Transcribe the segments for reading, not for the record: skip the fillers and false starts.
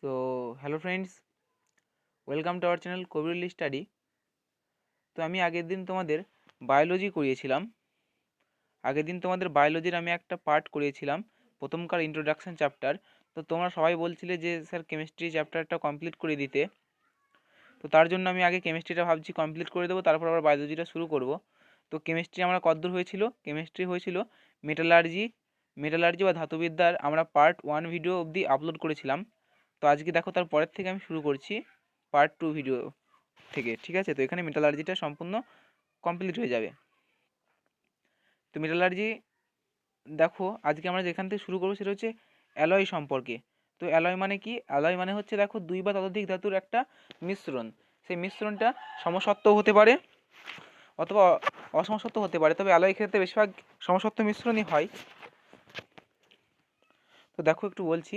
So hello friends, welcome to our channel Kabirul study. তো আমি আগের দিন তোমাদের বায়োলজি করিয়েছিলাম। বায়োলজির আমি একটা পার্ট করিয়েছিলাম, প্রথমকার ইন্ট্রোডাকশন চ্যাপ্টার। তো তোমরা সবাই বলছিলে যে স্যার কেমিস্ট্রি চ্যাপ্টারটা কমপ্লিট করে দিতে। তো তার জন্য আমি আগে কেমিস্ট্রিটা ভাবছি কমপ্লিট করে দেবো, তারপর আবার বায়োলজিটা শুরু করব। তো কেমিস্ট্রি আমরা কতদূর হয়েছিল? কেমিস্ট্রি হয়েছিল মেটালার্জি বা ধাতুবিদ্যার আমরা পার্ট 1 ভিডিও অবধি আপলোড করেছিলাম। তো আজকে দেখো তার পরের থেকে আমি শুরু করছি পার্ট 2 ভিডিও থেকে, ঠিক আছে? তো এখানে মেটালার্জিটা সম্পূর্ণ কমপ্লিট হয়ে যাবে। তো মেটালার্জি দেখো আজকে আমরা যেখান থেকে শুরু করবো সেটা হচ্ছে অ্যালয় সম্পর্কে। তো অ্যালয় মানে কি? অ্যালয় মানে হচ্ছে দেখো দুই বা ততোধিক ধাতুর একটা মিশ্রণ। সেই মিশ্রণটা সমসত্ব হতে পারে অথবা অসমসত্ব হতে পারে, তবে অ্যালয় ক্ষেত্রে বেশিরভাগ সমসত্ব মিশ্রণই হয়। তো দেখো একটু বলছি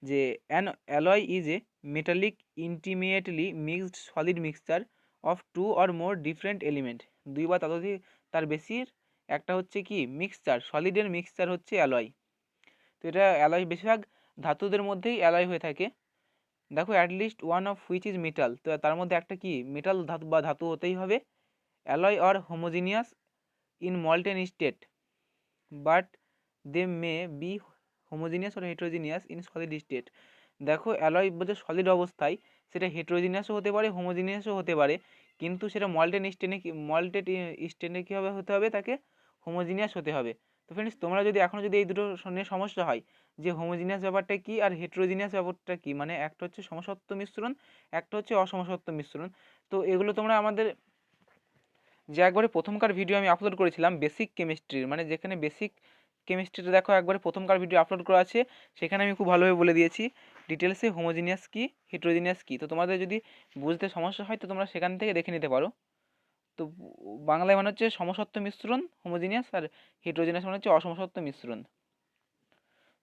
যে an alloy is a metallic intimately mixed solid mixture of two or more different element. দুই বা ততোধিক তার বেশির একটা হচ্ছে কি মিক্সচার, সলিডের মিক্সচার হচ্ছে অ্যালয়। তো এটা অ্যালয় বেশিরভাগ ধাতুদের মধ্যেই অ্যালয় হয়ে থাকে। দেখো at least one of which is metal, তো তার মধ্যে একটা কি মেটাল ধাতু বা ধাতু হতেই হবে। Alloy or homogeneous in molten state, but they may be homogeneous or heterogeneous in solid state. দেখো অ্যালয় বলতে সলিড অবস্থায় সেটা হেটেরোজিনিয়াসও হতে পারে, হোমোজিনিয়াসও হতে পারে, কিন্তু সেটা মল্টেড স্টেনে কীভাবে হতে হবে? তাকে হোমোজিনিয়াস হতে হবে। তো ফ্রেন্ডস, তোমরা যদি এখনও যদি এই দুটো নিয়ে সমস্যা হয় যে হোমোজিনিয়াস ব্যাপারটা কি আর হেটেরোজিনিয়াস ব্যাপারটা কি, মানে একটা হচ্ছে সমসত্ব মিশ্রণ, একটা হচ্ছে অসমসত্ব মিশ্রণ, তো এগুলো তোমরা আমাদের যে একবারে প্রথমকার ভিডিও আমি আপলোড করেছিলাম বেসিক কেমিস্ট্রির, মানে যেখানে বেসিক কেমিস্ট্রিটা দেখো একবারে প্রথমকার ভিডিও আপলোড করা আছে, সেখানে আমি খুব ভালোভাবে বলে দিয়েছি ডিটেলসে হোমোজিনিয়াস কি হেটেরোজিনিয়াস কি। তো তোমাদের যদি বুঝতে সমস্যা হয় তো তোমরা সেখান থেকে দেখে নিতে পারো। তো বাংলায় মানে হচ্ছে সমসত্ব মিশ্রণ হোমোজিনিয়াস, আর হেটেরোজিনিয়াস মানে হচ্ছে অসমসত্ব মিশ্রণ।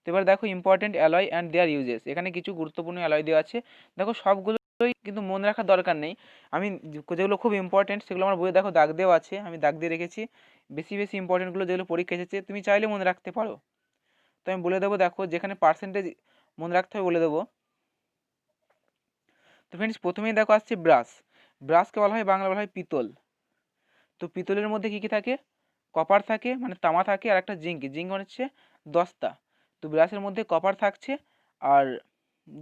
তো এবার দেখো important alloy and their uses, এখানে কিছু গুরুত্বপূর্ণ অ্যালয় দেওয়া আছে। দেখো সবগুলোই কিন্তু মনে রাখার দরকার নেই, আমি যেগুলো খুব ইম্পর্টেন্ট সেগুলো আমার বইয়ে দেখো দাগ দেওয়া আছে, আমি দাগ দিয়ে রেখেছি। বেশি বেশি ইম্পর্টেন্টগুলো যেগুলো পরীক্ষা এসেছে তুমি চাইলে মনে রাখতে পারো। তো আমি বলে দেবো, দেখো যেখানে পার্সেন্টেজ মনে রাখতে হবে বলে দেবো। তো ফ্রেন্ডস, প্রথমেই দেখো আসছে ব্রাশ। ব্রাশকে বলা হয় বাংলা বলা হয় পিতল। তো পিতলের মধ্যে কী কী থাকে? কপার থাকে, মানে তামা থাকে, আর একটা জিঙ্ক মানে হচ্ছে দস্তা। তো ব্রাশের মধ্যে কপার থাকছে আর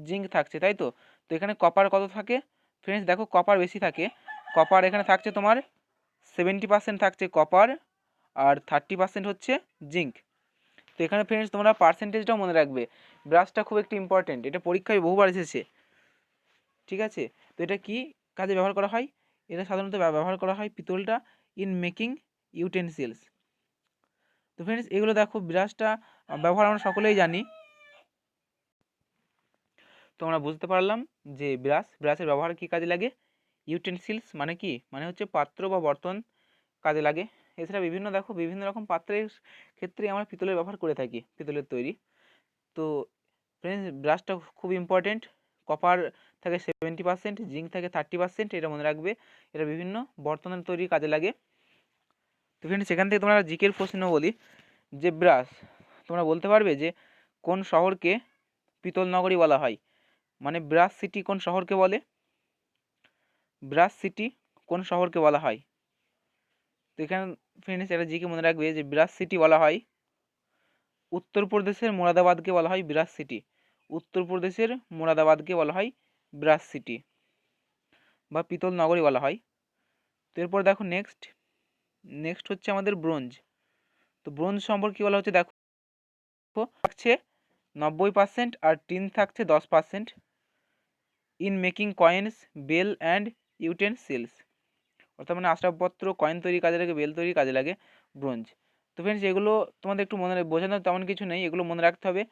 জিঙ্ক থাকছে, তাই তো? তো এখানে কপার কত থাকে? ফ্রেন্ডস দেখো কপার বেশি থাকে। কপার এখানে থাকছে তোমার 70% থাকছে কপার, আর 30% হচ্ছে জিঙ্ক। তো এখানে ফ্রেন্ডস তোমরা পার্সেন্টেজটাও মনে রাখবে। ব্রাশটা খুব একটি ইম্পর্টেন্ট, এটা পরীক্ষায় বহুবার এসেছে, ঠিক আছে? তো এটা কি কাজে ব্যবহার করা হয়? এটা সাধারণত ব্যবহার করা হয় পিতলটা ইন মেকিং ইউটেন্সিলস। তো ফ্রেন্ডস এগুলো দেখো, ব্রাশটা ব্যবহার আমরা সকলেই জানি। তো আমরা বুঝতে পারলাম যে ব্রাশের ব্যবহার কি কাজে লাগে? ইউটেন্সিলস মানে কি, মানে হচ্ছে পাত্র বা বর্তন কাজে লাগে। এছাড়া বিভিন্ন রকম পাত্রের ক্ষেত্রে আমরা পিতলের ব্যবহার করে থাকি, পিতলের তৈরি। তো ফ্রেন্ডস ব্রাশটা খুব ইম্পর্টেন্ট। কপার থাকে 70%, জিঙ্ক থাকে 30%, এটা মনে রাখবে। এটা বিভিন্ন বর্তনের তৈরি কাজে লাগে। তো ফ্রেন্ডস সেখান থেকে তোমরা জিকের প্রশ্ন বলি যে ব্রাশ, তোমরা বলতে পারবে যে কোন শহরকে পিতল নগরী বলা হয়? মানে ব্রাশ সিটি কোন শহরকে বলে? ব্রাশ সিটি কোন শহরকে বলা হয়? তো এখানে ফ্রেন্ডস এটা জিকে মনে রাখবে যে ব্রাশ সিটি বলা হয় উত্তরপ্রদেশের মোরাদাবাদকে বলা হয় ব্রাশ সিটি। উত্তরপ্রদেশের মোরাদাবাদকে বলা হয় ব্রাশ সিটি বা পিতল নগরী বলা হয়। তো এরপর দেখো নেক্সট হচ্ছে আমাদের ব্রোঞ্জ। তো ব্রোঞ্জ সম্পর্কে বলা হচ্ছে, দেখো থাকছে 90% আর টিন থাকছে 10% in making coins, bell and utensils. অর্থাৎ মানে আসবাবপত্র, কয়েন তৈরি কাজে লাগে, বেল তৈরি কাজে লাগে ব্রোঞ্জ। তো ফ্রেন্ডস এগুলো তোমাদের একটু মনে বোঝানোর তেমন কিছু নেই, এগুলো মনে রাখতে হবে।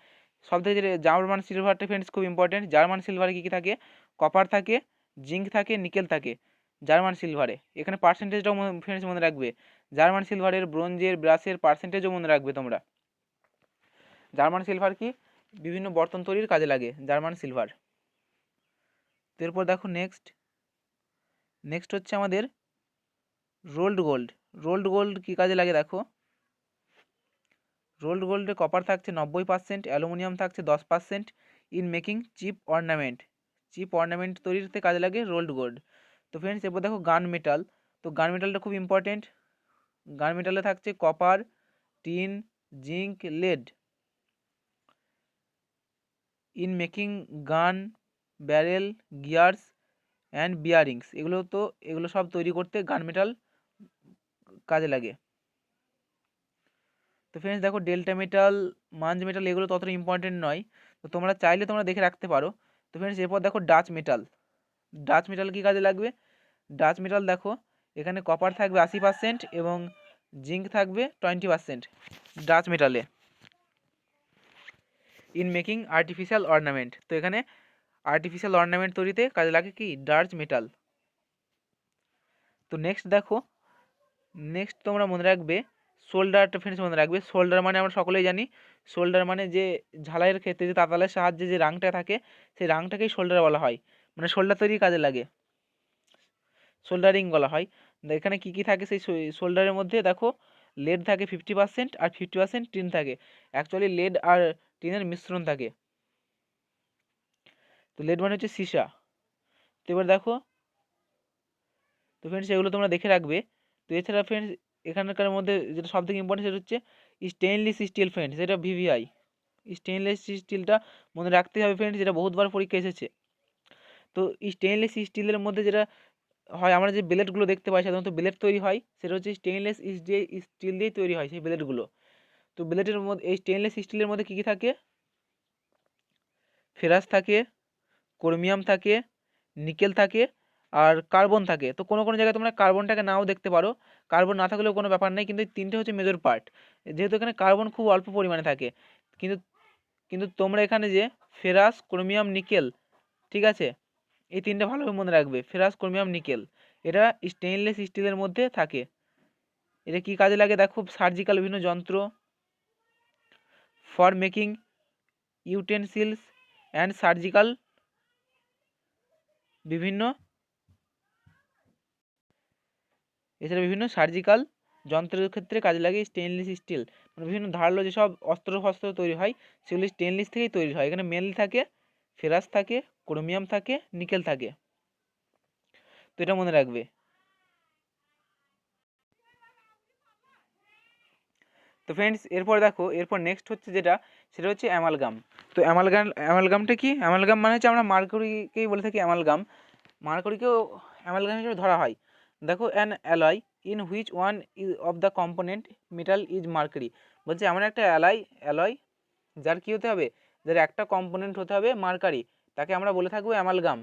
সব থেকে জার্মান সিলভারটা ফ্রেন্ডস খুব ইম্পর্টেন্ট। জার্মান সিলভারে কী কী থাকে? কপার থাকে, জিঙ্ক থাকে, নিকেল থাকে জার্মান সিলভারে। এখানে পার্সেন্টেজটাও ফ্রেন্ডস মনে রাখবে। জার্মান সিলভারের, ব্রোঞ্জের, ব্রাশের পার্সেন্টেজও মনে রাখবে তোমরা। জার্মান সিলভার কি বিভিন্ন বর্তন তৈরির কাজে লাগে জার্মান সিলভার। তো এরপর দেখো নেক্সট হচ্ছে আমাদের রোল্ড গোল্ড। রোল্ড গোল্ড কী কাজে লাগে? দেখো রোল্ড গোল্ডে কপার থাকছে 90%, অ্যালুমিনিয়াম থাকছে 10% in making cheap ornament. Cheap ornament তৈরিতে কাজে লাগে রোল্ড গোল্ড। তো ফ্রেন্ডস এরপর দেখো গান মেটাল। তো গান মেটালটা খুব ইম্পর্টেন্ট। গান মেটালে থাকছে copper, tin, zinc, lead. In making gun, barrel, gears and bearings, এগুলো সব তৈরি করতে গান মেটাল কাজে লাগে। তো ফ্রেন্ডস দেখো ডেল্টা মেটাল, মাঞ্জ মেটাল এগুলো ততটা ইম্পর্টেন্ট নয়, তো তোমরা চাইলে তোমরা দেখে রাখতে পারো। তো ফ্রেন্ডস এরপর দেখো ডাচ মেটাল। ডাচ মেটাল কী কাজে লাগবে? ডাচ মেটাল দেখো এখানে কপার থাকবে 80% এবং জিঙ্ক থাকবে 20% ডাচ মেটালে। ইন মেকিং আর্টিফিশিয়াল অর্নামেন্ট, তো এখানে আর্টিফিশিয়াল অর্নামেন্ট তৈরিতে কাজে লাগে কি ডাচ মেটাল। তো নেক্সট তোমরা মনে রাখবে শোল্ডারটা ফ্রেন্ডস মনে রাখবে। শোল্ডার মানে আমরা সকলেই জানি, শোল্ডার মানে যে ঝালাইয়ের ক্ষেত্রে যে তাতালের সাহায্যে যে রাংটা থাকে সেই রাংটাকেই শোল্ডার বলা হয়, মানে শোল্ডার তৈরি কাজে লাগে, শোল্ডারিং বলা হয়। এখানে কি কি থাকে সেই শোল্ডারের মধ্যে দেখো লেড থাকে 50% আর 50% টিন থাকে। অ্যাকচুয়ালি লেড আর টিনের মিশ্রণ থাকে। তো লেড মানে হচ্ছে সীসা। তো এবার দেখো, তো ফ্রেন্ডস এগুলো তোমরা দেখে রাখবে। তো এছাড়া ফ্রেন্ডস এখানকার মধ্যে যেটা সব থেকে ইম্পর্টেন্ট সেটা হচ্ছে স্টেনলেস স্টিল ফ্রেন্ডস, এটা ভিভিআই। স্টেনলেস স্টিলটা মনে রাখতে হবে ফ্রেন্ডস, যেটা বহুতবার পরীক্ষা এসেছে। তো স্টেনলেস স্টিলের মধ্যে যেটা হয়, আমরা যে ব্লেডগুলো দেখতে পাই সাধারণত ব্লেড তৈরি হয়, সেটা হচ্ছে স্টেনলেস স্টিল দিয়েই তৈরি হয় সেই ব্লেডগুলো। তো ব্লেডের মধ্যে এই স্টেনলেস স্টিলের মধ্যে কী কী থাকে? ফেরাস থাকে, ক্রোমিয়াম থাকে, নিকেল থাকে আর কার্বন থাকে। তো কোনো কোনো জায়গায় তোমরা কার্বনটাকে নাও দেখতে পারো, কার্বন না থাকলেও কোনো ব্যাপার নেই, কিন্তু এই তিনটে হচ্ছে মেজর পার্ট। যেহেতু এখানে কার্বন খুব অল্প পরিমাণে থাকে, কিন্তু কিন্তু তোমরা এখানে যে ফেরাস, ক্রোমিয়াম, নিকেল, ঠিক আছে, এই তিনটে ভালোভাবে মনে রাখবে। ফেরাস, ক্রোমিয়াম, নিকেল এটা স্টেনলেস স্টিলের মধ্যে থাকে। এটা কি কাজে লাগে দেখো, সার্জিক্যাল বিভিন্ন যন্ত্র, for making utensils and surgical বিভিন্ন, এছাড়া বিভিন্ন সার্জিক্যাল যন্ত্রের ক্ষেত্রে কাজে লাগে স্টেনলেস স্টিল। মানে বিভিন্ন ধারালো যেসব অস্ত্র ফস্ত্র তৈরি হয় সেগুলি স্টেনলেস থেকেই তৈরি হয়। এখানে মেনলি থাকে ফেরাস থাকে, ক্রোমিয়াম থাকে, নিকেল থাকে। তো এটা মনে রাখবে। তো ফ্রেন্ডস এরপর দেখো, এরপর নেক্সট হচ্ছে যেটা, সেটা হচ্ছে অ্যামালগাম। তো অ্যামালগামটা কি? অ্যামালগাম মানে হচ্ছে আমরা মার্কুরিকেই বলে থাকি অ্যামালগাম, মার্কুরিকেও অ্যামালগাম হিসেবে ধরা হয়। দেখো an alloy in which one of the component metal is mercury, বলছে এমন একটা অ্যালয় যার কী হতে হবে, যার একটা কম্পোনেন্ট হতে হবে মার্কারি, তাকে আমরা বলে থাকবো অ্যামালগাম।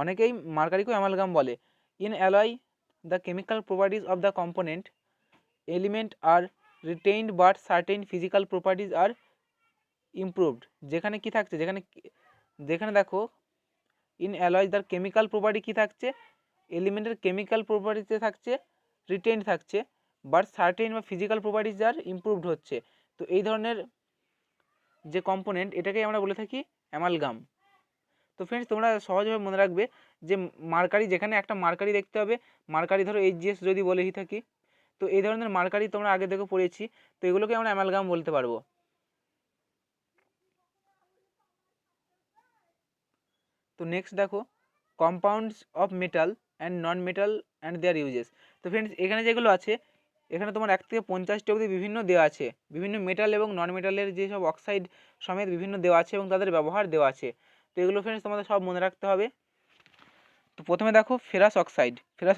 অনেকেই মার্কারিকেও অ্যামালগাম বলে। In alloy the chemical properties of the component element are retained but certain physical properties are improved. যেখানে কি থাকছে, যেখানে দেখো in alloy the chemical property কী থাকছে, এলিমেন্টের কেমিক্যাল প্রপার্টিতে থাকছে রিটেইনড থাকছে, বাট সার্টেন বা ফিজিক্যাল প্রপার্টিজ আর ইমপ্রুভড হচ্ছে। তো এই ধরনের যে কম্পোনেন্ট এটাকেই আমরা বলে থাকি অ্যামালগাম। তো ফ্রেন্ডস তোমরা সহজভাবে মনে রাখবে যে মার্কারি, যেখানে একটা মার্কারি দেখতে হবে, মার্কারি ধরো এইচজিএস যদি বলেই থাকি, তো এই ধরনের মার্কারি তোমরা আগে থেকে পড়েছি, তো এগুলোকে আমরা অ্যামালগাম বলতে পারবো। তো নেক্সট দেখো compounds of metal and non metal and their uses. তো ফ্রেন্ডস এখানে যেগুলো আছে, এখানে তোমার 1 থেকে 50টি অবধি বিভিন্ন দেওয়া আছে, বিভিন্ন মেটাল এবং নন মেটালের যেসব অক্সাইড সমেত বিভিন্ন দেওয়া আছে এবং তাদের ব্যবহার দেওয়া আছে। তো এগুলো ফ্রেন্ডস তোমাদের সব মনে রাখতে হবে। তো প্রথমে দেখো ফেরাস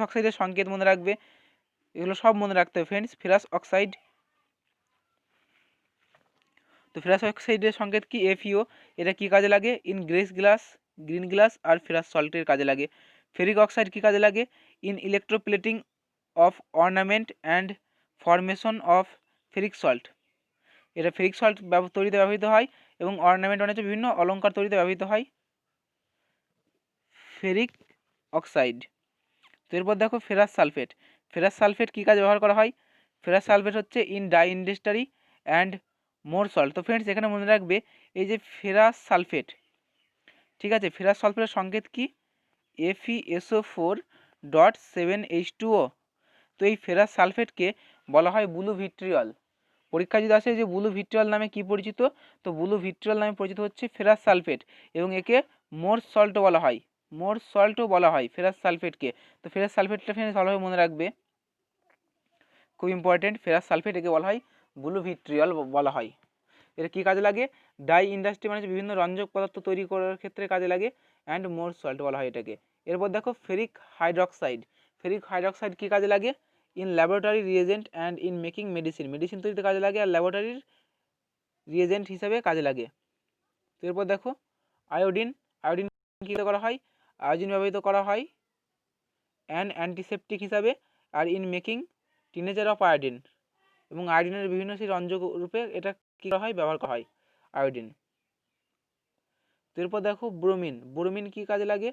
অক্সাইডের সংকেত মনে রাখবে, এগুলো সব মনে রাখতে হবে ফ্রেন্ডস। ফেরাস অক্সাইড, তো ফেরাস অক্সাইডের সংকেত কি? FeO। এটা কি কাজে লাগে? ইন গ্রিন গ্লাস আর ফেরাস সল্টের কাজে লাগে। ফেরিক অক্সাইড কি কাজে লাগে? In electroplating of ornament and formation of ferric salt. এটা ফেরিক সল্ট তৈরিতে ব্যবহৃত হয় এবং অর্নামেন্ট মানে হচ্ছে বিভিন্ন অলঙ্কার তৈরিতে ব্যবহৃত হয়। Ferric oxide. তো এরপর দেখো ফেরাস সালফেট কী কাজে ব্যবহার করা হয়? ফেরাস সালফেট হচ্ছে in dye industry and more salt. তো ফ্রেন্ডস এখানে মনে রাখবে এই যে ফেরাস সালফেট, ঠিক আছে, ফেরাস সালফেটের সংকেত কি? FeSO4.7H2O। তো এই ফেরাস সালফেটকে বলা হয় ব্লু ভিট্রিয়ল। পরীক্ষা যদি আসে যে ব্লু ভিট্রিয়ল নামে কি পরিচিত, তো ব্লু ভিট্রিয়ল নামে পরিচিত হচ্ছে ফেরাস সালফেট এবং একে মোর সল্টও বলা হয়, মোর সল্টও বলা হয় ফেরাস সালফেটকে। তো ফেরাস সালফেটটা ফ্রেন্ডস ভালোভাবে মনে রাখবে, খুব ইম্পর্টেন্ট। ফেরাস সালফেট একে বলা হয় ব্লু ভিট্রিয়ল বলা হয়। এটা কী কাজে লাগে? ডাই ইন্ডাস্ট্রি মানে বিভিন্ন রঞ্জক পদার্থ তৈরি করার ক্ষেত্রে কাজে লাগে, অ্যান্ড মোর সল্ট বলা হয় এটাকে। এরপর দেখো ফেরিক হাইড্রক্সাইড। ফেরিক হাইড্রক্সাইড কী কাজে লাগে? In laboratory reagent and in making medicine, medicine তৈরিতে কাজে লাগে আর ল্যাবরেটরির রিয়েজেন্ট হিসাবে কাজে লাগে। তো এরপর দেখো আয়োডিন। আয়োডিন কী করা হয়? আয়োডিন ব্যবহৃত করা হয় অ্যান্টিসেপটিক হিসাবে আর in making tincture of iodine, এবং আয়োডিনের বিভিন্ন সেই রঞ্জক রূপে এটা কী করা হয়? ব্যবহার করা হয় আয়োডিন। তো এরপর দেখো ব্রোমিন। ব্রোমিন কী কাজে লাগে?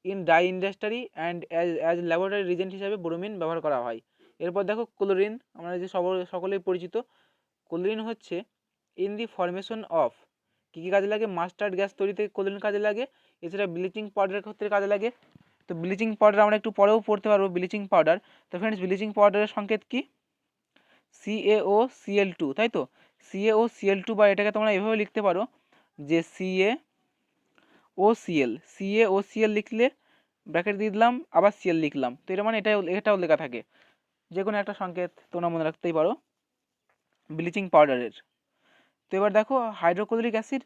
In dye industry and as laboratory reagent হিসাবে ব্রোমিন ব্যবহার করা হয়। এরপর দেখো ক্লোরিন, আমরা যে সকলেই পরিচিত। ক্লোরিন হচ্ছে ইন দি ফরমেশন অফ, কী কী কাজে লাগে? মাস্টার্ড গ্যাস তৈরিতে ক্লোরিন কাজে লাগে, এছাড়া ব্লিচিং পাউডারের ক্ষেত্রে কাজে লাগে। তো ব্লিচিং পাউডার আমরা একটু পরেও পড়তে পারবো ব্লিচিং পাউডার। তো ফ্রেন্ডস ব্লিচিং পাউডারের সংকেত কি? CaOCl2, তাই তো? CaOCl2, বা এটাকে তোমরা এভাবে লিখতে পারো যে CaOCl লিখলে ব্র্যাকেট দিয়ে দিলাম, আবার Cl লিখলাম, তো এটা মানে এটাও লেখা থাকে। যে কোনো একটা সংকেত তোমরা মনে রাখতেই পারো ব্লিচিং পাউডারের। তো এবার দেখো হাইড্রোক্লোরিক অ্যাসিড।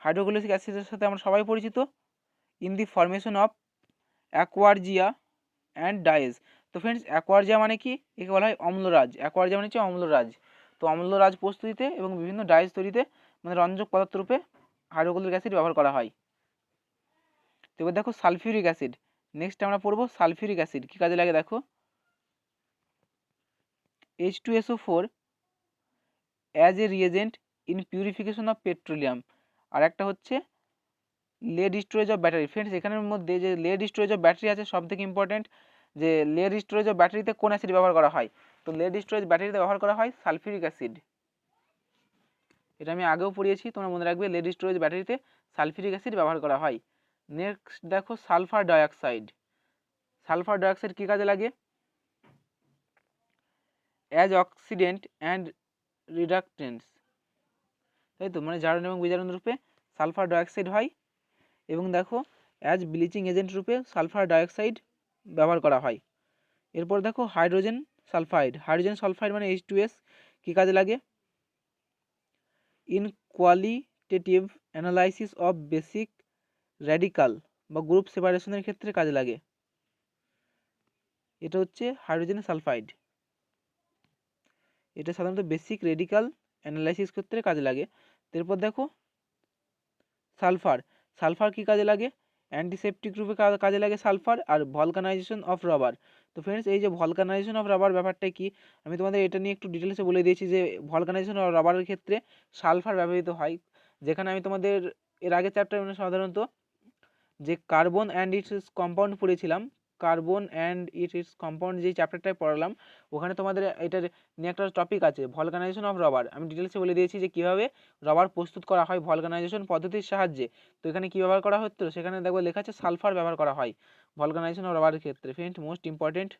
হাইড্রোক্লোরিক অ্যাসিডের সাথে আমরা সবাই পরিচিত, in the formation of aqua regia and dyes. তো ফ্রেন্ডস অ্যাকোয়ার্জিয়া মানে কি? একে বলা হয় অম্লরাজ। অ্যাকোয়ার্জিয়া মানে হচ্ছে অম্লরাজ। তো অম্লরাজ প্রস্তুতিতে এবং বিভিন্ন ডাইজ তৈরিতে মানে রঞ্জক পদার্থ রূপে হাইড্রোক্লোরিক অ্যাসিড ব্যবহার করা হয়। তো এবার দেখো সালফিউরিক অ্যাসিড। নেক্সট আমরা পড়বো সালফিউরিক অ্যাসিড কী কাজে লাগে দেখো। H2SO4 as a reagent in purification of petroleum. আর একটা হচ্ছে lead storage of battery. Friends এখানের মধ্যে যে লেড স্টোরেজ অফ ব্যাটারি আছে, সব থেকে ইম্পর্টেন্ট যে লেড স্টোরেজ অফ ব্যাটারিতে কোন অ্যাসিড ব্যবহার করা হয়? তো লেড স্টোরেজ ব্যাটারিতে ব্যবহার করা হয় সালফিউরিক অ্যাসিড। এটা আমি আগেও পড়িয়েছি, তোমরা মনে রাখবে লেড স্টোরেজ ব্যাটারিতে সালফিউরিক অ্যাসিড ব্যবহার করা হয়। নেক্সট দেখো সালফার ডাইঅক্সাইড। সালফার ডাইঅক্সাইড কী কাজে লাগে? অ্যাজ অক্সিডেন্ট অ্যান্ড রিডাক্টেন্টস, তাই তো? মানে জারণ এবং বিজারণ রূপে সালফার ডাইঅক্সাইড হয়, এবং দেখো অ্যাজ ব্লিচিং এজেন্ট রূপে সালফার ডাইঅক্সাইড ব্যবহার করা হয়। এরপর দেখো হাইড্রোজেন সালফাইড। হাইড্রোজেন সালফাইড মানে H2S কী কাজে লাগে? In qualitative analysis of basic radical বা গ্রুপ সেপারেশনের ক্ষেত্রে কাজে লাগে। এটা হচ্ছে হাইড্রোজেন সালফাইড। এটা সাধারণত বেসিক রেডিকাল অ্যানালাইসিস ক্ষেত্রে কাজে লাগে। এরপর দেখো সালফার। সালফার কী কাজে লাগে? অ্যান্টিসেপটিক রূপে কাজে লাগে সালফার, আর ভলকানাইজেশন অফ রাবার। তো ফ্রেন্ডস এই যে ভলকানাইজেশন অফ রাবার ব্যাপারটা কি, আমি তোমাদের এটা নিয়ে একটু ডিটেলসে বলে দিয়েছি যে ভলকানাইজেশন অফ রাবারের ক্ষেত্রে সালফার ব্যবহৃত হয়। যেখানে আমি তোমাদের এর আগের চ্যাপ্টারে সাধারণত যে কার্বন অ্যান্ড ইটস কম্পাউন্ড পড়েছিলাম, কার্বন অ্যান্ড ইটস কম্পাউন্ড যেই চ্যাপ্টারটায় পড়ালাম, ওখানে তোমাদের এটার নিয়ে একটা টপিক আছে ভলকানাইজেশন অফ রবার। আমি ডিটেলসে বলে দিয়েছি যে কীভাবে রবার প্রস্তুত করা হয় ভলকানাইজেশন পদ্ধতির সাহায্যে। তো এখানে কী ব্যবহার করা হতো, সেখানে দেখবো লেখা আছে সালফার ব্যবহার করা হয় ভলকানাইজেশন অফ রবারের ক্ষেত্রে। Friend most important.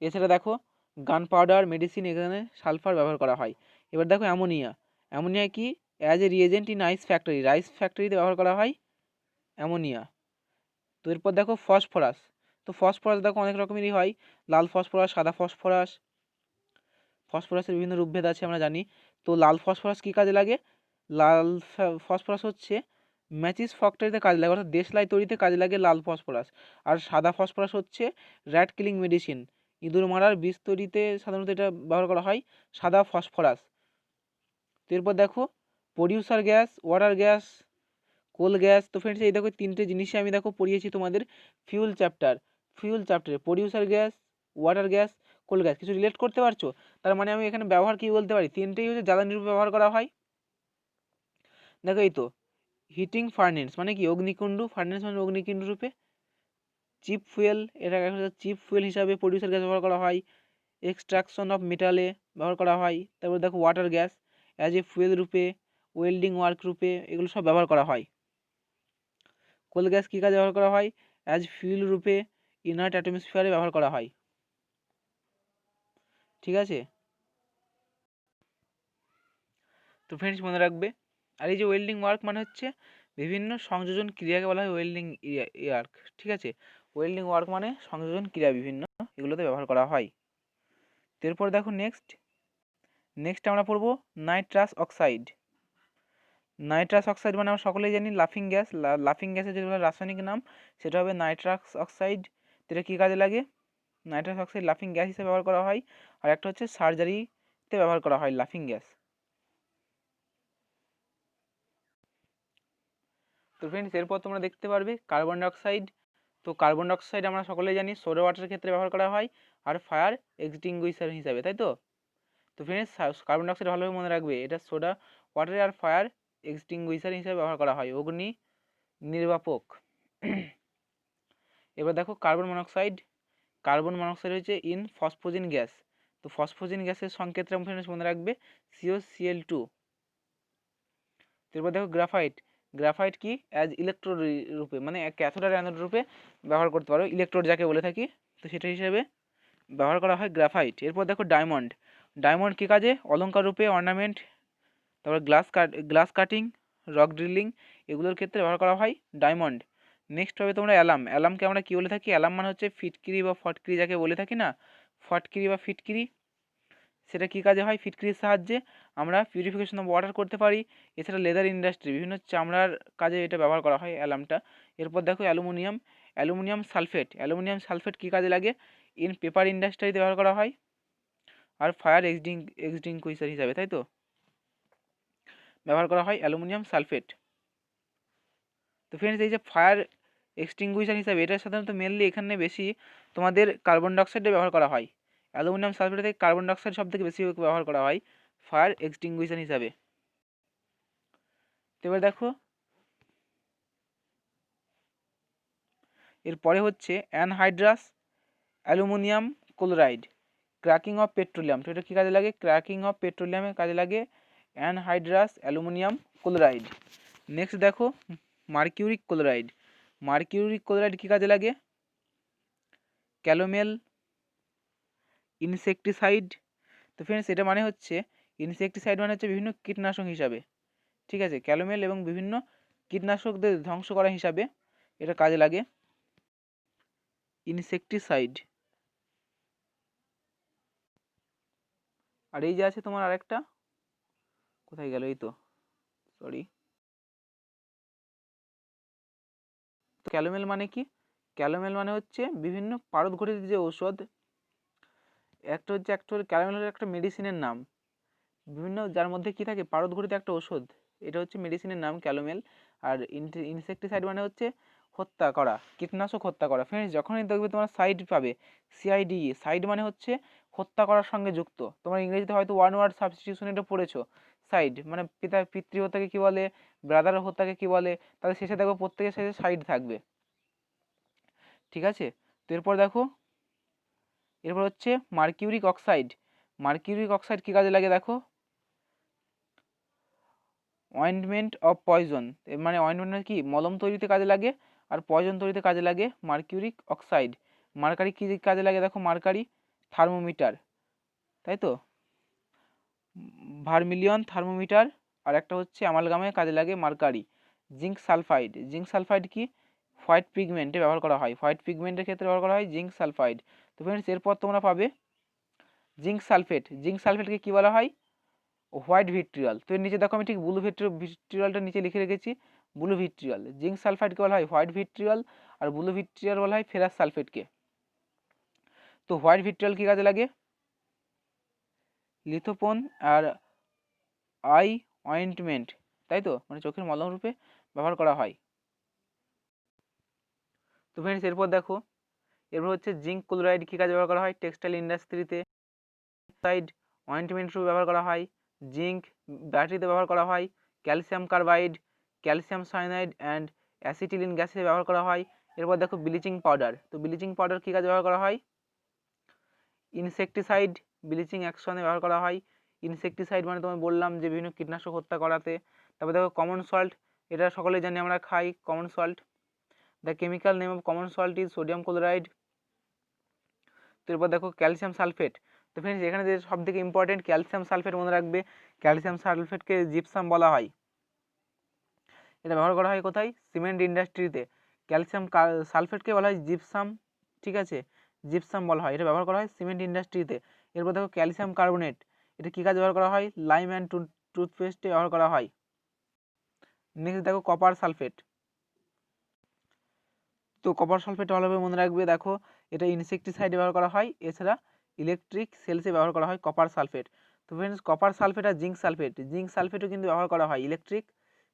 এছাড়া দেখো গান পাউডার, মেডিসিন, এখানে সালফার ব্যবহার করা হয়। এবার দেখো অ্যামোনিয়া। অ্যামোনিয়া কি? As a reagent in rice factory. Rice ফ্যাক্টরিতে ব্যবহার করা হয় অ্যামোনিয়া। তো এরপর দেখো ফসফরাস। তো ফসফরাস দেখো অনেক রকমেরই হয়, লাল ফসফরাস, সাদা ফসফরাস। ফসফরাসের বিভিন্ন রূপভেদ আছে আমরা জানি। তো লাল ফসফরাস কী কাজে লাগে? লাল ফসফরাস হচ্ছে ম্যাচিস ফ্যাক্টরিতে কাজে লাগে, অর্থাৎ দেশলাই তৈরিতে কাজে লাগে লাল ফসফরাস। আর সাদা ফসফরাস হচ্ছে র্যাট কিলিং মেডিসিন, ইঁদুর মারার বিষ তৈরিতে সাধারণত এটা ব্যবহার করা হয় সাদা ফসফরাস। তো এরপর দেখো producer gas, water gas, coal gas. তো ফ্রেন্ডস এই দেখো তিনটে জিনিসই আমি দেখো পড়িয়েছি তোমাদের ফিউল চ্যাপ্টারে producer gas, water gas, coal gas. কিছু রিলেট করতে পারছো? তার মানে আমি এখানে ব্যবহার কি বলতে পারি, তিনটেই হচ্ছে জ্বালানি রূপে ব্যবহার করা হয়। দেখো এই তো হিটিং ফার্নেস মানে কি? অগ্নিকুণ্ড। ফার্নেস মানে অগ্নিকুণ্ড রূপে। চিপ ফুয়েল, এটা চিপ ফুয়েল হিসাবে প্রডিউসার গ্যাস ব্যবহার করা হয়। এক্সট্রাকশন অফ মেটালে ব্যবহার করা হয়। তারপর দেখো water gas as a fuel রূপে, ওয়েল্ডিং ওয়ার্ক রূপে, এগুলো সব ব্যবহার করা হয়। কোল গ্যাস কী কাজে ব্যবহার করা হয়? অ্যাজ ফিউল রূপে, ইনার্ট অ্যাটমসফিয়ারে ব্যবহার করা হয়। ঠিক আছে, তো ফ্রেন্ডস মনে রাখবে। আর এই যে ওয়েল্ডিং ওয়ার্ক মানে হচ্ছে বিভিন্ন সংযোজন ক্রিয়াকে বলা হয় ওয়েল্ডিং ওয়ার্ক। ঠিক আছে, ওয়েল্ডিং ওয়ার্ক মানে সংযোজন ক্রিয়া বিভিন্ন, এগুলোতে ব্যবহার করা হয়। এরপর দেখো নেক্সট আমরা পড়বো নাইট্রাস অক্সাইড। নাইট্রাস অক্সাইড মানে আমরা সকলেই জানি লাফিং গ্যাস। লাফিং গ্যাসের যেগুলো রাসায়নিক নাম সেটা হবে নাইট্রাস অক্সাইড। এটা কী কাজে লাগে? নাইট্রাস অক্সাইড লাফিং গ্যাস হিসেবে ব্যবহার করা হয়, আর একটা হচ্ছে সার্জারিতে ব্যবহার করা হয় লাফিং গ্যাস। তো ফ্রেন্ডস, এরপর তোমরা দেখতে পারবে কার্বন ডাইঅক্সাইড। তো কার্বন ডাইঅক্সাইড আমরা সকলেই জানি সোডা ওয়াটারের ক্ষেত্রে ব্যবহার করা হয় আর ফায়ার এক্সটিংগুইশার হিসাবে, তাই তো? তো ফ্রেন্ডস, কার্বন ডাইঅক্সাইড ভালোভাবে মনে রাখবে, এটা সোডা ওয়াটারে আর ফায়ার এক্সটিংগুইশার হিসাবে ব্যবহার করা হয়, অগ্নি নির্বাপক। এবার দেখো কার্বন মনোক্সাইড। কার্বন মনোক্সাইড হচ্ছে ইন ফসফোজিন গ্যাস। তো ফসফোজিন গ্যাসের সংকেতটা ফ্রেন্ডস মনে রাখবে COCl2। এরপর দেখো গ্রাফাইট। গ্রাফাইট কি? অ্যাজ ইলেকট্রোড রূপে, মানে ক্যাথোড আর অ্যানোড রূপে ব্যবহার করতে পারো, ইলেকট্রোড যাকে বলে থাকি, তো সেটা হিসেবে ব্যবহার করা হয় গ্রাফাইট। এরপর দেখো ডায়মন্ড। ডায়মন্ড কী কাজে? অলঙ্কার রূপে, অর্নামেন্ট, তারপর গ্লাস কাটিং, রক ড্রিলিং, এগুলোর ক্ষেত্রে ব্যবহার করা হয় ডায়মন্ড। নেক্সট হবে তোমরা অ্যালাম। অ্যালামকে আমরা কী বলে থাকি? অ্যালাম মানে হচ্ছে ফিটকিরি বা ফটকিরি যাকে বলে থাকি না, ফটকিরি বা ফিটকিরি। সেটা কী কাজে হয়? ফিটকিরির সাহায্যে আমরা পিউরিফিকেশন অফ ওয়াটার করতে পারি। এছাড়া লেদার ইন্ডাস্ট্রি, বিভিন্ন চামড়ার কাজে এটা ব্যবহার করা হয় অ্যালামটা। এরপর দেখো aluminium. Aluminium sulphate. Aluminium sulphate কী কাজে লাগে? ইন পেপার ইন্ডাস্ট্রিতে ব্যবহার করা হয় আর ফায়ার এক্সটিংগুইশার হিসাবে, তাই তো, ব্যবহার করা হয় অ্যালুমিনিয়াম সালফেট। তো ফ্রেন্ডস, এই যে ফায়ার এক্সটিংগুইশার হিসাবে, এটা সাধারণত মেনলি এখানে বেশি তোমাদের কার্বন ডাইঅক্সাইডে ব্যবহার করা হয়। অ্যালুমিনিয়াম সালফেট থেকে কার্বন ডাইঅক্সাইড সব থেকে বেশি ব্যবহার করা হয় ফায়ার এক্সটিংগুইশার হিসাবে। তো এবার দেখো এরপরে হচ্ছে anhydrous aluminium chloride, cracking of petroleum. তো এটা কী কাজে লাগে? ক্র্যাকিং অফ পেট্রোলিয়ামের কাজে লাগে অ্যানহাইড্রাস অ্যালুমিনিয়াম ক্লোরাইড। নেক্সট দেখো মার্কিউরিক ক্লোরাইড। মার্কিউরিক ক্লোরাইড কী কাজে লাগে? Calomel insecticide. তো ফ্রেন্ডস, এটা মানে হচ্ছে ইনসেকটিসাইড মানে হচ্ছে বিভিন্ন কীটনাশক হিসাবে। ঠিক আছে, ক্যালোমেল এবং বিভিন্ন কীটনাশকদের ধ্বংস করা হিসাবে এটা কাজে লাগে ইনসেকটিসাইড। আর এই যে আছে তোমার আরেকটা, কোথায় গেল? এই তো, সরি। ক্যালোমেল মানে কি? ক্যালোমেল মানে হচ্ছে বিভিন্ন পারদঘটিত যে ঔষধ, একটা হচ্ছে ক্যালোমেল হচ্ছে একটা মেডিসিনের নাম, বিভিন্ন যার মধ্যে কি থাকে? পারদঘটিত একটা ওষুধ, এটা হচ্ছে মেডিসিনের নাম ক্যালোমেল। আর ইনসেকটিসাইড মানে হচ্ছে হত্যা করা, কীটনাশক হত্যা করা। ফ্রেন্ডস, যখনই দেখবে তোমার সাইড পাবে, CIDE, সাইড মানে হচ্ছে হত্যা করার সঙ্গে যুক্ত। তোমরা ইংরেজিতে হয়তো ওয়ান ওয়ার্ড সাবস্টিটিউশন এটা পড়েছো। সাইড মানে পিতৃ হত্যাকে কী বলে, ব্রাদার হত্যাকে কী বলে, তাদের শেষে দেখো প্রত্যেকের শেষে সাইড থাকবে। ঠিক আছে, তো এরপর হচ্ছে মার্কিউরিক অক্সাইড। মার্কিউরিক অক্সাইড কী কাজে লাগে দেখো? অয়েন্টমেন্ট অফ পয়জন, মানে অয়েন্টমেন্ট মানে কি? মলম তৈরিতে কাজে লাগে, আর পয়জন তৈরিতে কাজে লাগে মার্কিউরিক অক্সাইড। মার্কারি কী কাজে লাগে দেখো? মার্কারি থার্মোমিটার, তাই তো, ভার্মিলিয়ন থার্মোমিটার। আর একটা হচ্ছে অ্যামালগামে কাজে লাগে mercury. Zinc sulphide. Zinc sulphide কি? হোয়াইট পিগমেন্টে ব্যবহার করা হয়, হোয়াইট পিগমেন্টের ক্ষেত্রে ব্যবহার করা হয় জিঙ্ক সালফাইড। তো ফ্রেন্ডস, এরপর তোমরা পাবে জিঙ্ক সালফেট। জিঙ্ক সালফেটকে কী বলা হয়? White vitriol. তো এর নিচে দেখো আমি ঠিক ব্লু ভিট্রিয়ালটা নিচে লিখে রেখেছি, ব্লু ভিট্রিয়াল। জিঙ্ক সালফাইডকে বলা হয় হোয়াইট ভিট্রিয়াল, আর ব্লু ভিট্রিয়াল বলা হয় ফেরাস সালফেটকে। তো হোয়াইট ভিট্রিয়াল কী কাজে লাগে? লিথোপন আর আই অয়েন্টমেন্ট, তাই তো, মানে চোখের মলম রূপে ব্যবহার করা হয়। তো ফ্রেন্ডস, এরপর হচ্ছে জিঙ্ক ক্লোরাইড কী কাজে ব্যবহার করা হয়? টেক্সটাইল ইন্ডাস্ট্রিতে। সাইড অয়েন্টমেন্ট রূপে ব্যবহার করা হয়। জিঙ্ক ব্যাটারিতে ব্যবহার করা হয়। Calcium carbide, calcium cyanide and acetylene গ্যাসে ব্যবহার করা হয়। এরপর দেখো ব্লিচিং পাউডার। তো ব্লিচিং পাউডার কী কাজে ব্যবহার করা হয়? ইনসেকটিসাইড, ব্লিচিং অ্যাকশনে ব্যবহার করা হয়। ইনসেকটিসাইড মানে তোমায় বললাম যে বিভিন্ন কীটনাশক হত্যা করাতে। তারপর দেখো কমন সল্ট, এটা সকলেই জানি আমরা খাই common salt. The chemical name of common salt is sodium chloride. তো এরপর দেখো ক্যালসিয়াম সালফেট। তো ফ্রেন্ডস, এখানে যে সব থেকে ইম্পর্টেন্ট ক্যালসিয়াম সালফেট মনে রাখবে, ক্যালসিয়াম সালফেটকে জিপসাম বলা হয়। এটা ব্যবহার করা হয় কোথায়? সিমেন্ট ইন্ডাস্ট্রিতে। ক্যালসিয়াম সালফেটকে বলা হয় জিপসাম, ঠিক আছে, জিপসাম বলা হয়, এটা ব্যবহার করা হয় সিমেন্ট ইন্ডাস্ট্রিতে। এরপর দেখো ক্যালসিয়াম কার্বনেট, এটা কী কাজে ব্যবহার করা হয়? লাইম অ্যান্ড টুথপেস্টে ব্যবহার করা হয়। নেক্সট দেখো কপার সালফেট। তো কপার সালফেট ভালোভাবে মনে রাখবে, দেখো এটা ইনসেকটিসাইডে ব্যবহার করা হয়, এছাড়া ইলেকট্রিক সেলসে ব্যবহার করা হয় কপার সালফেট। তো ফ্রেন্ডস কপার সালফেট আর জিঙ্ক সালফেটও কিন্তু ব্যবহার করা হয় ইলেকট্রিক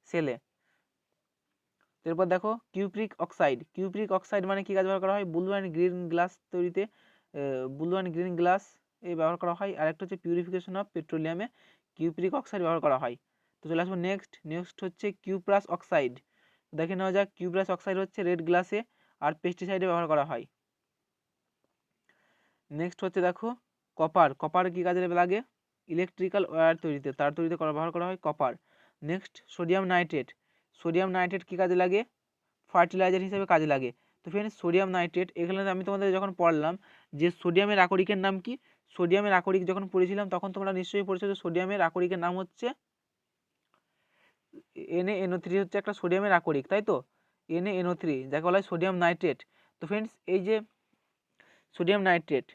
সেলে। এরপর দেখো কিউপ্রিক অক্সাইড মানে কী কাজ ব্যবহার করা হয়? ব্লু অ্যান্ড গ্রিন গ্লাস তৈরিতে ব্লু অ্যান্ড গ্রিন গ্লাস ব্যবহার করা হয়। আর একটা হচ্ছে পিউরিফিকেশন অফ পেট্রোলিয়ামে কিউপ্রিক অক্সাইড ব্যবহার করা হয়। তো চলে আসবো নেক্সট হচ্ছে কিউপ্রাস অক্সাইড। দেখে নেওয়া যাক, কিউপ্রাস অক্সাইড হচ্ছে রেড গ্লাসে আর পেস্টিসাইডে ব্যবহার করা হয়। নেক্সট হচ্ছে দেখো কপার কী কাজে লাগে? ইলেকট্রিক্যাল ওয়্যার তৈরিতে, তার তৈরিতে ব্যবহার করা হয় কপার। নেক্সট সোডিয়াম নাইট্রেট কী কাজে লাগে? ফার্টিলাইজার হিসেবে কাজে লাগে। তো ফ্রেন্ডস সোডিয়াম নাইট্রেট, এখানে আমি তোমাদের যখন পড়লাম যে সোডিয়ামের আকরিকের নাম কি, সোডিয়ামের আকরিক যখন পড়েছিলাম তখন তোমরা নিশ্চয়ই পড়েছো যে সোডিয়ামের আকরিকের নাম হচ্ছে NaNO3 হচ্ছে একটা সোডিয়ামের আকরিক, তাই তো, NaNO3 যাকে বলা হয় সোডিয়াম নাইট্রেট। তো ফ্রেন্ডস এই যে সোডিয়াম নাইট্রেট,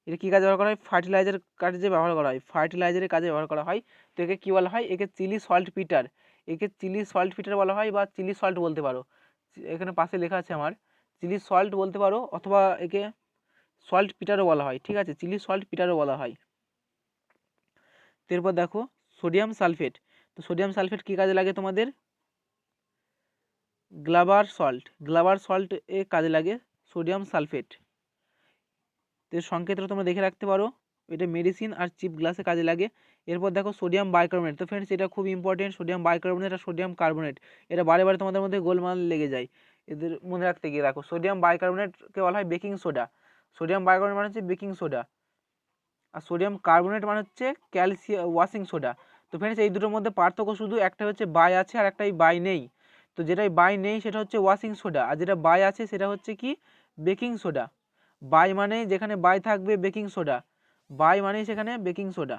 এটা কী কাজে ব্যবহার করা হয়? ফার্টিলাইজারের কাজে ব্যবহার করা হয়, ফার্টিলাইজারের কাজে ব্যবহার করা হয়। তো একে কী বলা হয়? একে চিলি সল্ট পিটার বলা হয়, বা চিলি সল্ট বলতে পারো, এখানে পাশে লেখা আছে আমার, চিলি সল্ট বলতে পারো, অথবা একে সল্ট পিটারও বলা হয়, ঠিক আছে, চিলি সল্ট পিটারও বলা হয়। এরপর দেখো সোডিয়াম সালফেট। তো সোডিয়াম সালফেট কী কাজে লাগে তোমাদের? গ্লাবার সল্ট এ কাজে লাগে সোডিয়াম সালফেট। তো সংকেতটা তোমরা দেখে রাখতে পারো, এটা মেডিসিন আর চিপ গ্লাসে কাজে লাগে। এরপর দেখো সোডিয়াম বাইকার্বনেট। তো ফ্রেন্ডস এটা খুব ইম্পর্টেন্ট, সোডিয়াম বাইকার্বনেট আর সোডিয়াম কার্বনেট, এটা বারে বারে তোমাদের মধ্যে গোলমাল লেগে যায় এদের মনে রাখতে গিয়ে। দেখো সোডিয়াম বাইকার্বনেটকে বলা হয় বেকিং সোডা, সোডিয়াম বাইকার্বনেট মানে হচ্ছে বেকিং সোডা, আর সোডিয়াম কার্বনেট মানে হচ্ছে ক্যালসিয়াম ওয়াশিং সোডা। তো ফ্রেন্ডস এই দুটোর মধ্যে পার্থক্য শুধু একটা হচ্ছে বাই আছে আর একটাই বাই নেই। তো যেটাই বাই নেই সেটা হচ্ছে ওয়াশিং সোডা, আর যেটা বাই আছে সেটা হচ্ছে কি বেকিং সোডা। বাই মানে যেখানে বাই থাকবে বেকিং সোডা, বাই মানেই সেখানে বেকিং সোডা,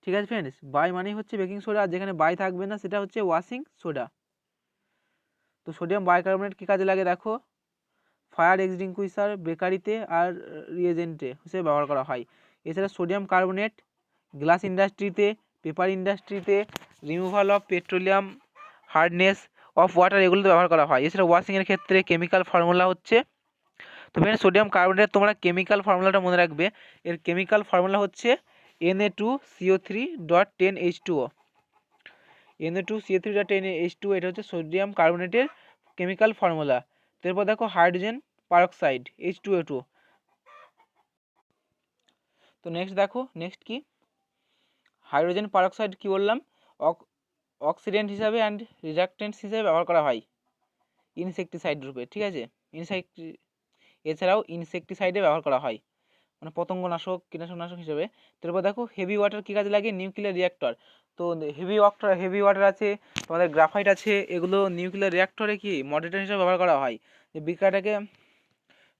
ঠিক আছে ফ্রেন্ডস, বাই মানেই হচ্ছে বেকিং সোডা, আর যেখানে বাই থাকবে না সেটা হচ্ছে ওয়াশিং সোডা। তো সোডিয়াম বাইকার্বনেট কী কাজে লাগে? দেখো ফায়ার এক্সটিংগুইশার, বেকারিতে আর রিয়েজেন্টে হিসেবে ব্যবহার করা হয়। এছাড়া সোডিয়াম কার্বনেট গ্লাস ইন্ডাস্ট্রিতে, পেপার ইন্ডাস্ট্রিতে, removal of petroleum, hardness of water, এগুলোতে ব্যবহার করা হয়। এছাড়া ওয়াশিংয়ের ক্ষেত্রে কেমিক্যাল ফর্মুলা হচ্ছে, তো ফ্রেন্ডস সোডিয়াম কার্বনেট তোমরা কেমিক্যাল ফর্মুলাটা মনে রাখবে, এর কেমিক্যাল ফর্মুলা হচ্ছে Na2CO3.10H2O, Na2CO3.10H2O, এটা হচ্ছে সোডিয়াম কার্বনেটের কেমিক্যাল ফর্মুলা। তারপর দেখো হাইড্রোজেন পারক্সাইড H2O2। তো নেক্সট কি হাইড্রোজেন পারক্সাইড কি বললাম? অক্সিডেন্ট হিসাবে অ্যান্ড রিডাক্টেন্টস হিসাবে ব্যবহার করা হয় ইনসেকটিসাইড রূপে, ঠিক আছে, এছাড়াও ইনসেকটিসাইডে ব্যবহার করা হয়, মানে পতঙ্গনাশক কীটনাশক হিসেবে। তারপর দেখো হেভি ওয়াটার কী কাজে লাগে? Nuclear reactor. তো হেভি ওয়াটার আছে, তোমাদের গ্রাফাইট আছে, এগুলো নিউক্লিয়ার রিঅ্যাক্টরে কি মডারেটর হিসেবে ব্যবহার করা হয় যে বিক্রিয়াটাকে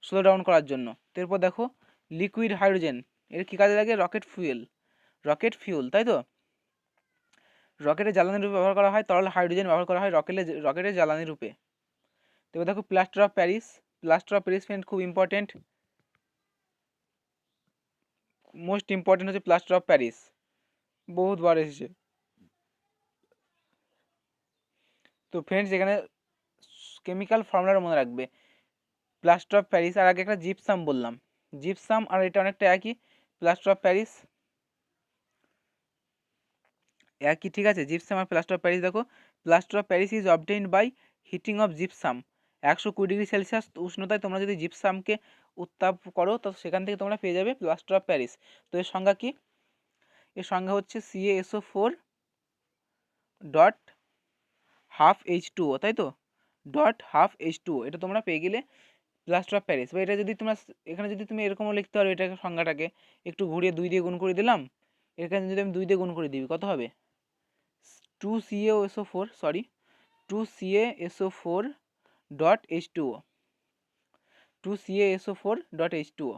স্লো ডাউন করার জন্য। তারপর দেখো লিকুইড হাইড্রোজেন, এর কী কাজে লাগে? রকেট ফিউল, তাই তো, রকেটের জ্বালানি রূপে ব্যবহার করা হয়, তরল হাইড্রোজেন ব্যবহার করা হয় রকেটের জ্বালানি রূপে। তারপর দেখো প্লাস্টার অফ প্যারিস ফ্রেন্ড খুব ইম্পর্টেন্ট, মোস্ট ইম্পর্টেন্ট হচ্ছে প্লাস্টার অফ প্যারিস, বহুতবার এসেছে। তো ফ্রেন্ডস এখানে কেমিক্যাল ফর্মুলাটা মনে রাখবে, প্লাস্টার অফ প্যারিস, আর আগে একটা জিপসাম বললাম, জিপসাম আর এটা অনেকটা একই, প্লাস্টার অফ প্যারিস একই, ঠিক আছে, জিপসাম আর প্লাস্টার অফ প্যারিস। দেখো plaster of Paris is obtained by heating of gypsum, 120°C উষ্ণতায় তোমরা যদি জিপসামকে উত্তাপ করো তো সেখান থেকে তোমরা পেয়ে যাবে প্লাস্টার অফ প্যারিস। তো এর সংজ্ঞা কি? এর সংজ্ঞা হচ্ছে CaSO4.12H2O, তাই তো, .12H2O, এটা তোমরা পেয়ে গেলে প্লাস্টার অফ প্যারিস। বা এটা যদি তোমরা এখানে যদি তুমি এরকমও লিখতে পারো, এটাকে সংজ্ঞাটাকে একটু ঘুরিয়ে 2 দিয়ে গুণ করে দিলাম, এখানে যদি আমি 2 দিয়ে গুণ করে দিবি কত হবে? 2CaSO4.H2O,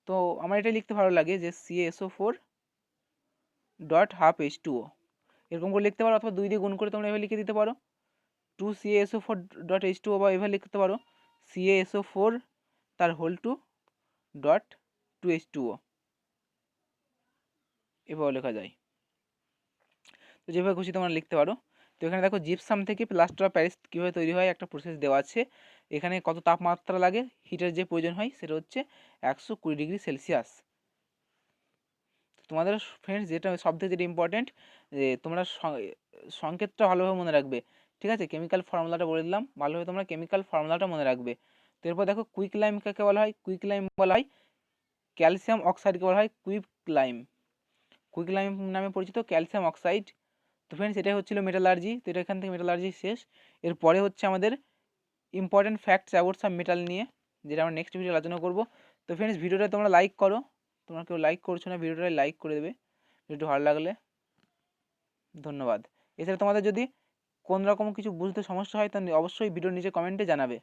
তো আমার এটা লিখতে ভালো লাগে যে CaSO4.12H2O, এরকম করে লিখতে পারো, অথবা 2 দিয়ে গুণ করে তোমরা এভাবে লিখে দিতে পারো 2CaSO4 বা এভাবে লিখতে পারো CaSO4 তার হোল টু ডট 2H2O, এভাবে লেখা যায়। তো যেভাবে খুশি তোমরা লিখতে পারো। তো এখানে দেখো জিপসাম থেকে প্লাস্টার অফ প্যারিস কীভাবে তৈরি হয় একটা প্রসেস দেওয়া আছে। এখানে কত তাপমাত্রা লাগে, হিটের যে প্রয়োজন হয় সেটা হচ্ছে 120 ডিগ্রি সেলসিয়াস। তোমাদের ফ্রেন্ডস যেটা সবথেকে যেটা ইম্পর্টেন্ট, যে তোমরা সংকেতটা ভালোভাবে মনে রাখবে, ঠিক আছে? কেমিক্যাল ফর্মুলাটা বলে দিলাম, ভালোভাবে তোমরা কেমিক্যাল ফর্মুলাটা মনে রাখবে। তো এরপর দেখো কুইক লাইম কাকে বলা হয়, কুইক লাইম বলা হয় ক্যালসিয়াম অক্সাইডকে বলা হয় কুইক লাইম। কুইক লাইম নামে পরিচিত ক্যালসিয়াম অক্সাইড। তো ফ্রেন্ডস এটাই হচ্ছিল মেটালার্জি। তো এটা এখান থেকে মেটালার্জি শেষ। এরপরে হচ্ছে আমাদের important facts about some metal নিয়ে, যেটা আমরা নেক্সট ভিডিও আলোচনা করবো। তো ফ্রেন্ডস ভিডিওটা তোমরা লাইক করো, তোমরা কেউ লাইক করছো না, ভিডিওটা লাইক করে দেবে ভিডিওটা ভালো লাগলে, ধন্যবাদ। এছাড়া তোমাদের যদি কোন রকম কিছু বুঝতে সমস্যা হয় তাহলে অবশ্যই ভিডিওর নিচে কমেন্টে জানাবে।